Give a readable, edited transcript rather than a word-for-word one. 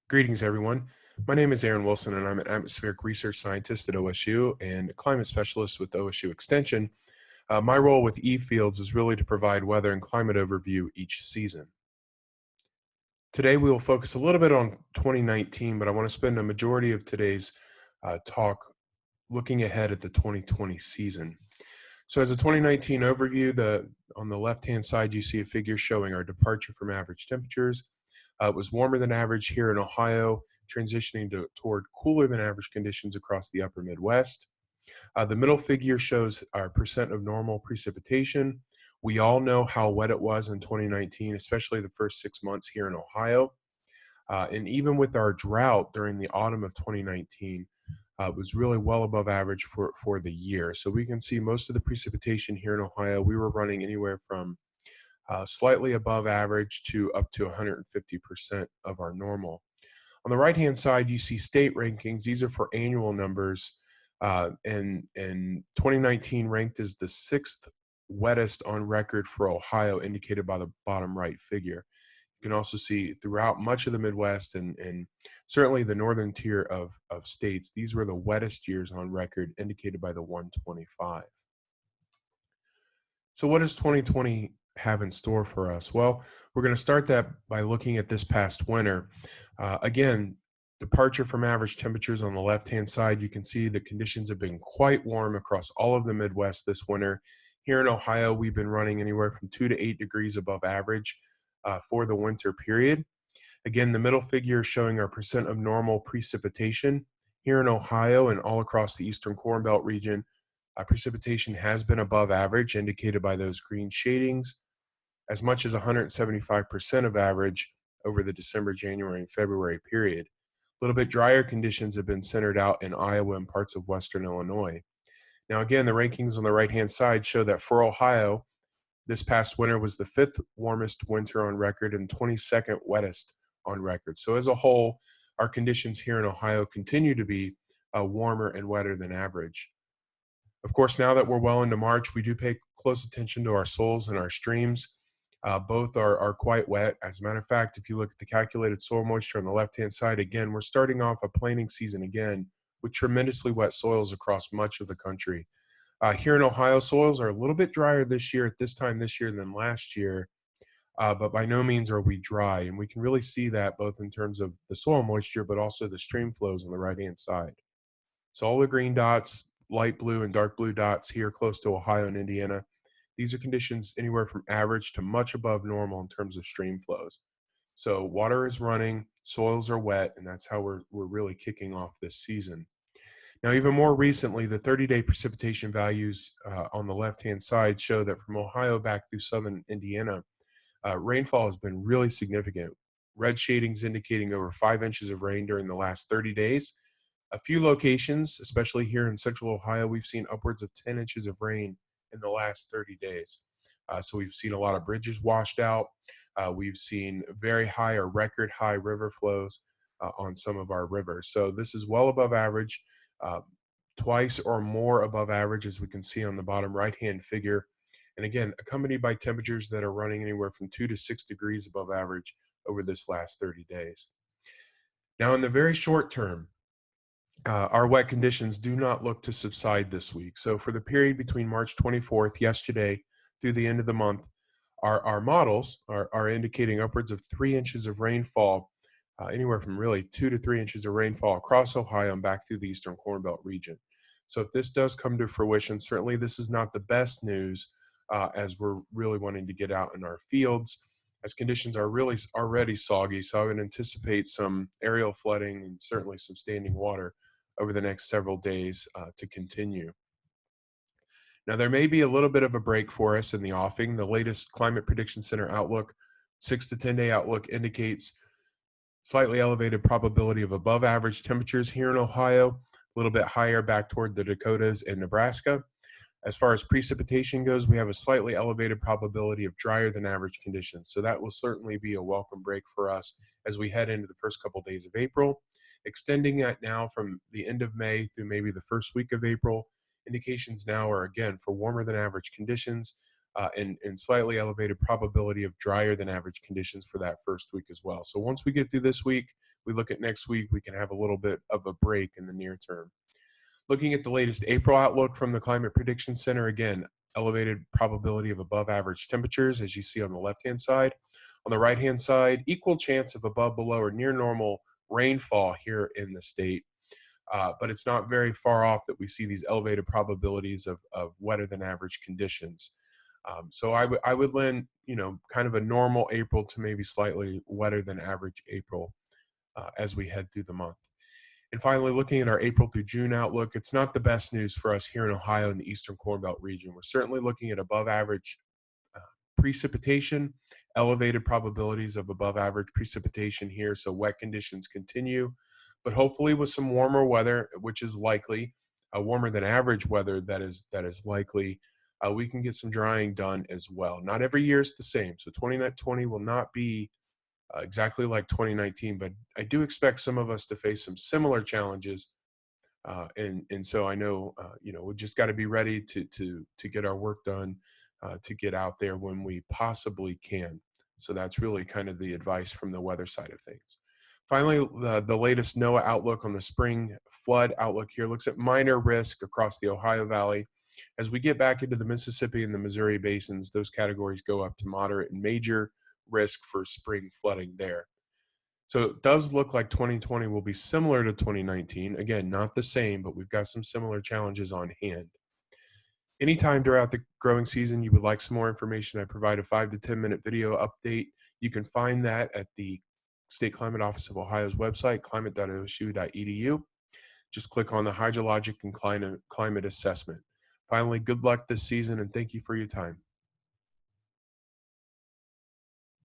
Greetings, everyone. My name is Aaron Wilson, and I'm an atmospheric research scientist at OSU and a climate specialist with OSU Extension. My role with eFields is really to provide weather and climate overview each season. Today, we will focus a little bit on 2019, but I want to spend a majority of today's talk looking ahead at the 2020 season. So, as a 2019 overview, on the left-hand side, you see a figure showing our departure from average temperatures. It was warmer than average here in Ohio, transitioning toward cooler than average conditions across the upper Midwest. The middle figure shows our percent of normal precipitation. We all know how wet it was in 2019, especially the first 6 months here in Ohio. And even with our drought during the autumn of 2019, it was really well above average for the year. So we can see most of the precipitation here in Ohio, we were running anywhere from slightly above average to up to 150% of our normal. On the right-hand side, you see state rankings. These are for annual numbers. And 2019 ranked as the sixth wettest on record for Ohio, indicated by the bottom right figure. You can also see throughout much of the Midwest and certainly the northern tier of states, these were the wettest years on record, indicated by the 125. So what does 2020 have in store for us? Well, we're going to start that by looking at this past winter. Again, departure from average temperatures on the left-hand side, you can see the conditions have been quite warm across all of the Midwest this winter. Here in Ohio, we've been running anywhere from 2 to 8 degrees above average for the winter period. Again, the middle figure is showing our percent of normal precipitation. Here in Ohio and all across the Eastern Corn Belt region, precipitation has been above average, indicated by those green shadings, as much as 175% of average over the December, January, and February period. A little bit drier conditions have been centered out in Iowa and parts of Western Illinois. Now, again, the rankings on the right-hand side show that for Ohio, this past winter was the fifth warmest winter on record and 22nd wettest on record. So as a whole, our conditions here in Ohio continue to be warmer and wetter than average. Of course, now that we're well into March, we do pay close attention to our soils and our streams. Both are quite wet. As a matter of fact, if you look at the calculated soil moisture on the left-hand side, again, we're starting off a planting season again with tremendously wet soils across much of the country. Here in Ohio, soils are a little bit drier this year, at this time this year than last year, but by no means are we dry. And we can really see that both in terms of the soil moisture, but also the stream flows on the right-hand side. So all the green dots, light blue and dark blue dots here close to Ohio and Indiana, these are conditions anywhere from average to much above normal in terms of stream flows. So water is running, soils are wet, and that's how we're really kicking off this season. Now, even more recently, the 30-day precipitation values on the left-hand side show that from Ohio back through southern Indiana, rainfall has been really significant. Red shadings indicating over 5 inches of rain during the last 30 days. A few locations, especially here in central Ohio, we've seen upwards of 10 inches of rain in the last 30 days. So we've seen a lot of bridges washed out. We've seen very high or record high river flows on some of our rivers. So this is well above average, twice or more above average, as we can see on the bottom right-hand figure. And again, accompanied by temperatures that are running anywhere from 2 to 6 degrees above average over this last 30 days. Now, in the very short term, our wet conditions do not look to subside this week. So for the period between March 24th, yesterday, through the end of the month, our models are indicating upwards of 3 inches of rainfall, anywhere from really 2 to 3 inches of rainfall across Ohio and back through the Eastern Corn Belt region. So if this does come to fruition, certainly this is not the best news as we're really wanting to get out in our fields, as conditions are really already soggy. So I would anticipate some aerial flooding and certainly some standing water over the next several days to continue. Now, there may be a little bit of a break for us in the offing. The latest Climate Prediction Center outlook, 6 to 10 day outlook, indicates slightly elevated probability of above average temperatures here in Ohio, a little bit higher back toward the Dakotas and Nebraska. As far as precipitation goes, we have a slightly elevated probability of drier than average conditions. So that will certainly be a welcome break for us as we head into the first couple of days of April. Extending that now from the end of May through maybe the first week of April, indications now are again for warmer than average conditions. and slightly elevated probability of drier than average conditions for that first week as well. So once we get through this week, we look at next week, we can have a little bit of a break in the near term. Looking at the latest April outlook from the Climate Prediction Center, again, elevated probability of above average temperatures, as you see on the left-hand side. On the right-hand side, equal chance of above, below, or near normal rainfall here in the state. But it's not very far off that we see these elevated probabilities of wetter than average conditions. So I would lend, kind of a normal April to maybe slightly wetter than average April as we head through the month. And finally, looking at our April through June outlook, it's not the best news for us here in Ohio in the Eastern Corn Belt region. We're certainly looking at above average uh, precipitation, elevated probabilities of above average precipitation here. So wet conditions continue, but hopefully with some warmer weather, which is likely, warmer than average weather that is likely, we can get some drying done as well. Not every year is the same. So 2020 will not be exactly like 2019, but I do expect some of us to face some similar challenges. And so I know, we just got to be ready to get our work done, to get out there when we possibly can. So that's really kind of the advice from the weather side of things. Finally, the latest NOAA outlook on the spring flood outlook here looks at minor risk across the Ohio Valley. As we get back into the Mississippi and the Missouri basins, those categories go up to moderate and major risk for spring flooding there. So it does look like 2020 will be similar to 2019. Again, not the same, but we've got some similar challenges on hand. Anytime throughout the growing season you would like some more information, I provide a 5 to 10 minute video update. You can find that at the State Climate Office of Ohio's website, climate.osu.edu. Just click on the hydrologic and climate assessment. Finally, good luck this season and thank you for your time.